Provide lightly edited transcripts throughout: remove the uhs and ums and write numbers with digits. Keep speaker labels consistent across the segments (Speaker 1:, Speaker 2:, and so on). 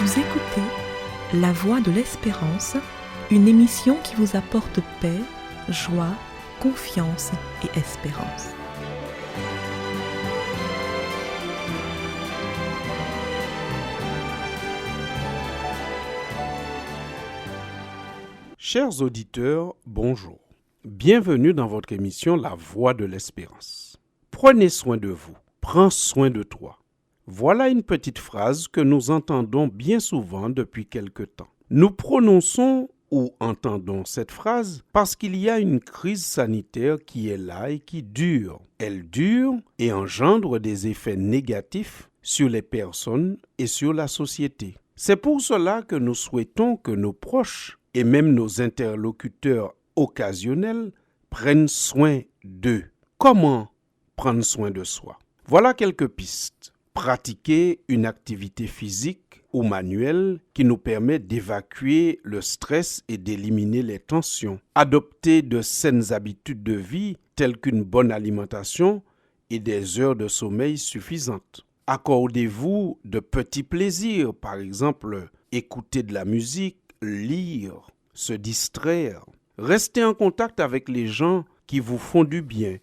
Speaker 1: Vous écoutez La Voix de l'Espérance, une émission qui vous apporte paix, joie, confiance et espérance.
Speaker 2: Chers auditeurs, bonjour. Bienvenue dans votre émission La Voix de l'Espérance. Prenez soin de vous, prends soin de toi. Voilà une petite phrase que nous entendons bien souvent depuis quelque temps. Nous prononçons ou entendons cette phrase parce qu'il y a une crise sanitaire qui est là et qui dure. Elle dure et engendre des effets négatifs sur les personnes et sur la société. C'est pour cela que nous souhaitons que nos proches et même nos interlocuteurs occasionnels prennent soin d'eux. Comment prendre soin de soi? Voilà quelques pistes. Pratiquer une activité physique ou manuelle qui nous permet d'évacuer le stress et d'éliminer les tensions. Adopter de saines habitudes de vie telles qu'une bonne alimentation et des heures de sommeil suffisantes. Accordez-vous de petits plaisirs, par exemple écouter de la musique, lire, se distraire. Restez en contact avec les gens qui vous font du bien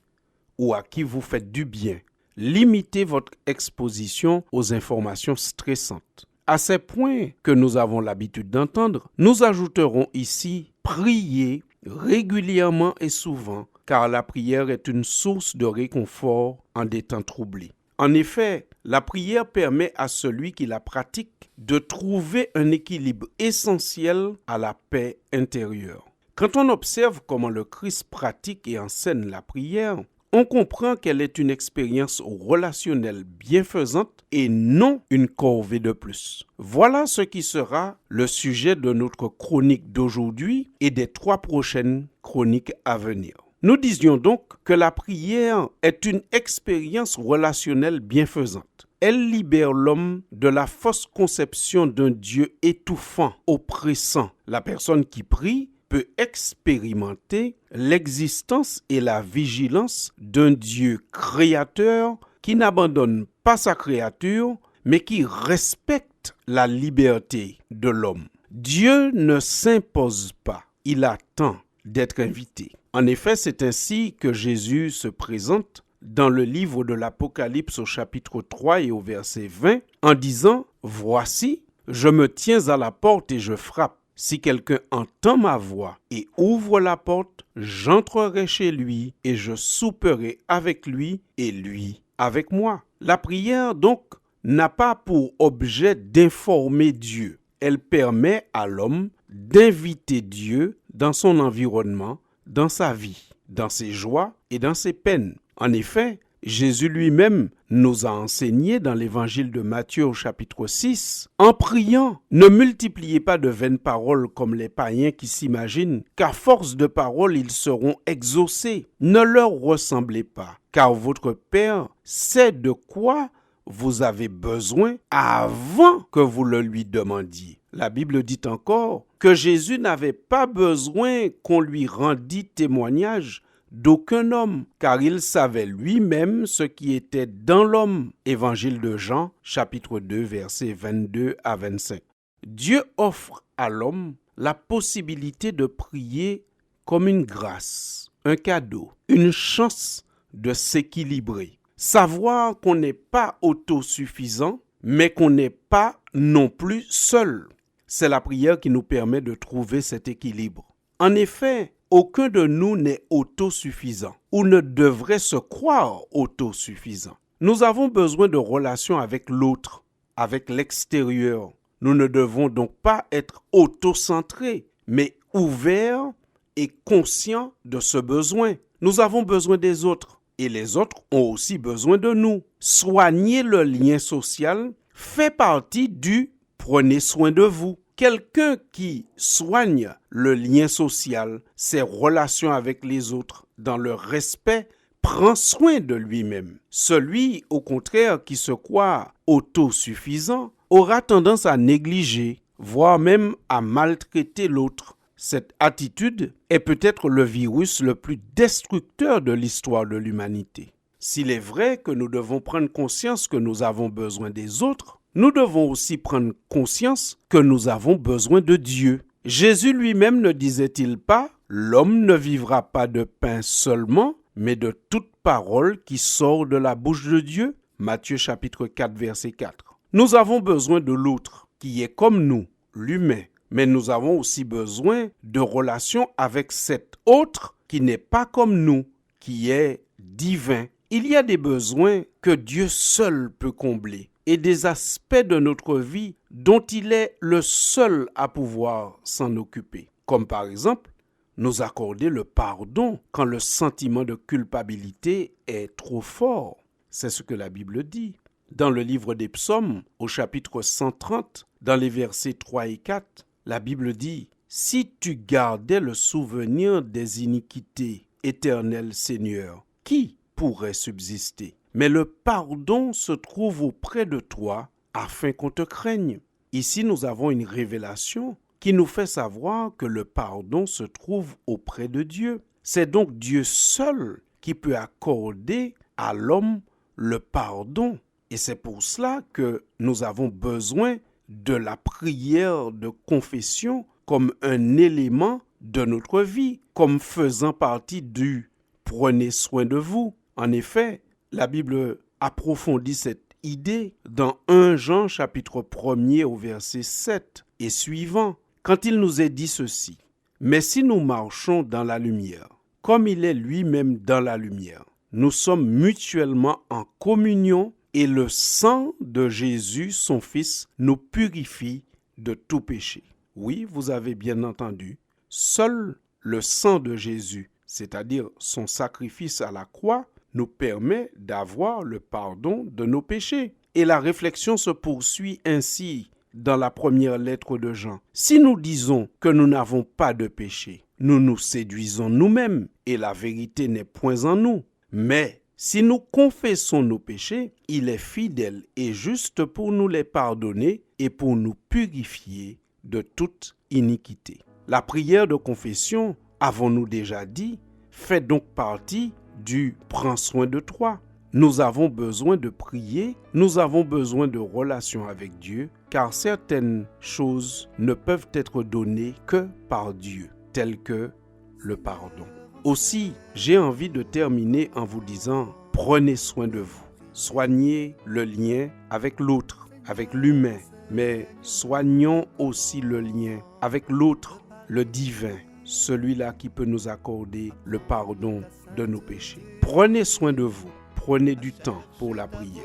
Speaker 2: ou à qui vous faites du bien. Limitez votre exposition aux informations stressantes. À ces points que nous avons l'habitude d'entendre, nous ajouterons ici prier régulièrement et souvent, car la prière est une source de réconfort en des temps troublés. En effet, la prière permet à celui qui la pratique de trouver un équilibre essentiel à la paix intérieure. Quand on observe comment le Christ pratique et enseigne la prière, on comprend qu'elle est une expérience relationnelle bienfaisante et non une corvée de plus. Voilà ce qui sera le sujet de notre chronique d'aujourd'hui et des 3 prochaines chroniques à venir. Nous disions donc que la prière est une expérience relationnelle bienfaisante. Elle libère l'homme de la fausse conception d'un Dieu étouffant, oppressant. La personne qui prie peut expérimenter l'existence et la vigilance d'un Dieu créateur qui n'abandonne pas sa créature, mais qui respecte la liberté de l'homme. Dieu ne s'impose pas, il attend d'être invité. En effet, c'est ainsi que Jésus se présente dans le livre de l'Apocalypse au chapitre 3 et au verset 20 en disant « Voici, je me tiens à la porte et je frappe. Si quelqu'un entend ma voix et ouvre la porte, j'entrerai chez lui et je souperai avec lui et lui avec moi. » La prière, donc, n'a pas pour objet d'informer Dieu. Elle permet à l'homme d'inviter Dieu dans son environnement, dans sa vie, dans ses joies et dans ses peines. En effet, Jésus lui-même nous a enseigné dans l'évangile de Matthieu au chapitre 6, en priant, ne multipliez pas de vaines paroles comme les païens qui s'imaginent qu'à force de paroles ils seront exaucés. Ne leur ressemblez pas, car votre Père sait de quoi vous avez besoin avant que vous le lui demandiez. La Bible dit encore que Jésus n'avait pas besoin qu'on lui rendît témoignage d'aucun homme, car il savait lui-même ce qui était dans l'homme. Évangile de Jean, chapitre 2, versets 22 à 25. Dieu offre à l'homme la possibilité de prier comme une grâce, un cadeau, une chance de s'équilibrer. Savoir qu'on n'est pas autosuffisant, mais qu'on n'est pas non plus seul. C'est la prière qui nous permet de trouver cet équilibre. En effet, aucun de nous n'est autosuffisant ou ne devrait se croire autosuffisant. Nous avons besoin de relations avec l'autre, avec l'extérieur. Nous ne devons donc pas être autocentrés, mais ouverts et conscients de ce besoin. Nous avons besoin des autres et les autres ont aussi besoin de nous. Soigner le lien social fait partie du « prenez soin de vous ». Quelqu'un qui soigne le lien social, ses relations avec les autres, dans le respect, prend soin de lui-même. Celui, au contraire, qui se croit autosuffisant, aura tendance à négliger, voire même à maltraiter l'autre. Cette attitude est peut-être le virus le plus destructeur de l'histoire de l'humanité. S'il est vrai que nous devons prendre conscience que nous avons besoin des autres, Nous devons aussi prendre conscience que nous avons besoin de Dieu. Jésus lui-même ne disait-il pas « L'homme ne vivra pas de pain seulement, mais de toute parole qui sort de la bouche de Dieu » Matthieu chapitre 4, verset 4. Nous avons besoin de l'autre, qui est comme nous, l'humain, mais nous avons aussi besoin de relations avec cet autre qui n'est pas comme nous, qui est divin. Il y a des besoins que Dieu seul peut combler et des aspects de notre vie dont il est le seul à pouvoir s'en occuper. Comme par exemple, nous accorder le pardon quand le sentiment de culpabilité est trop fort. C'est ce que la Bible dit. Dans le livre des Psaumes, au chapitre 130, dans les versets 3 et 4, la Bible dit « Si tu gardais le souvenir des iniquités, Éternel Seigneur, qui pourrait subsister? Mais le pardon se trouve auprès de toi afin qu'on te craigne. » Ici, nous avons une révélation qui nous fait savoir que le pardon se trouve auprès de Dieu. C'est donc Dieu seul qui peut accorder à l'homme le pardon. Et c'est pour cela que nous avons besoin de la prière de confession comme un élément de notre vie, comme faisant partie du « prenez soin de vous ». En effet, la Bible approfondit cette idée dans 1 Jean chapitre 1er au verset 7 et suivant, quand il nous est dit ceci. « Mais si nous marchons dans la lumière, comme il est lui-même dans la lumière, nous sommes mutuellement en communion et le sang de Jésus, son Fils, nous purifie de tout péché. » Oui, vous avez bien entendu, seul le sang de Jésus, c'est-à-dire son sacrifice à la croix, nous permet d'avoir le pardon de nos péchés. Et la réflexion se poursuit ainsi dans la première lettre de Jean. Si nous disons que nous n'avons pas de péché, nous nous séduisons nous-mêmes et la vérité n'est point en nous. Mais si nous confessons nos péchés, il est fidèle et juste pour nous les pardonner et pour nous purifier de toute iniquité. La prière de confession, avons-nous déjà dit, fait donc partie du « prends soin de toi ». Nous avons besoin de prier, nous avons besoin de relations avec Dieu, car certaines choses ne peuvent être données que par Dieu, telles que le pardon. Aussi, j'ai envie de terminer en vous disant, prenez soin de vous. Soignez le lien avec l'autre, avec l'humain, mais soignons aussi le lien avec l'autre, le divin, celui-là qui peut nous accorder le pardon de nos péchés. Prenez soin de vous, prenez du temps pour la prière.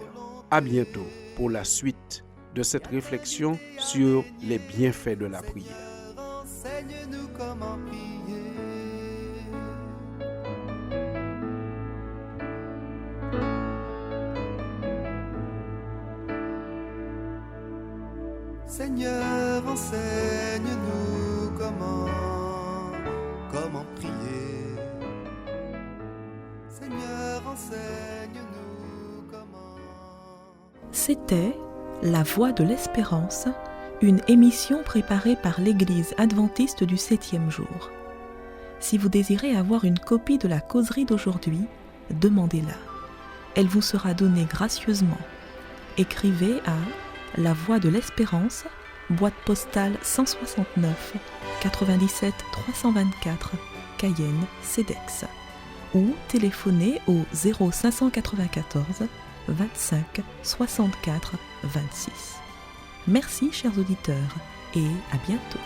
Speaker 2: À bientôt pour la suite de cette réflexion sur les bienfaits de la prière.
Speaker 3: Enseigne-nous comment prier. Seigneur, enseigne-nous comment prier. Seigneur, enseigne-nous comment.
Speaker 1: C'était La Voix de l'Espérance, une émission préparée par l'Église adventiste du 7e jour. Si vous désirez avoir une copie de la causerie d'aujourd'hui, demandez-la. Elle vous sera donnée gracieusement. Écrivez à La Voix de l'Espérance, boîte postale 169 97 324, Cayenne, CEDEX, ou téléphonez au 0594 25 64 26. Merci chers auditeurs et à bientôt.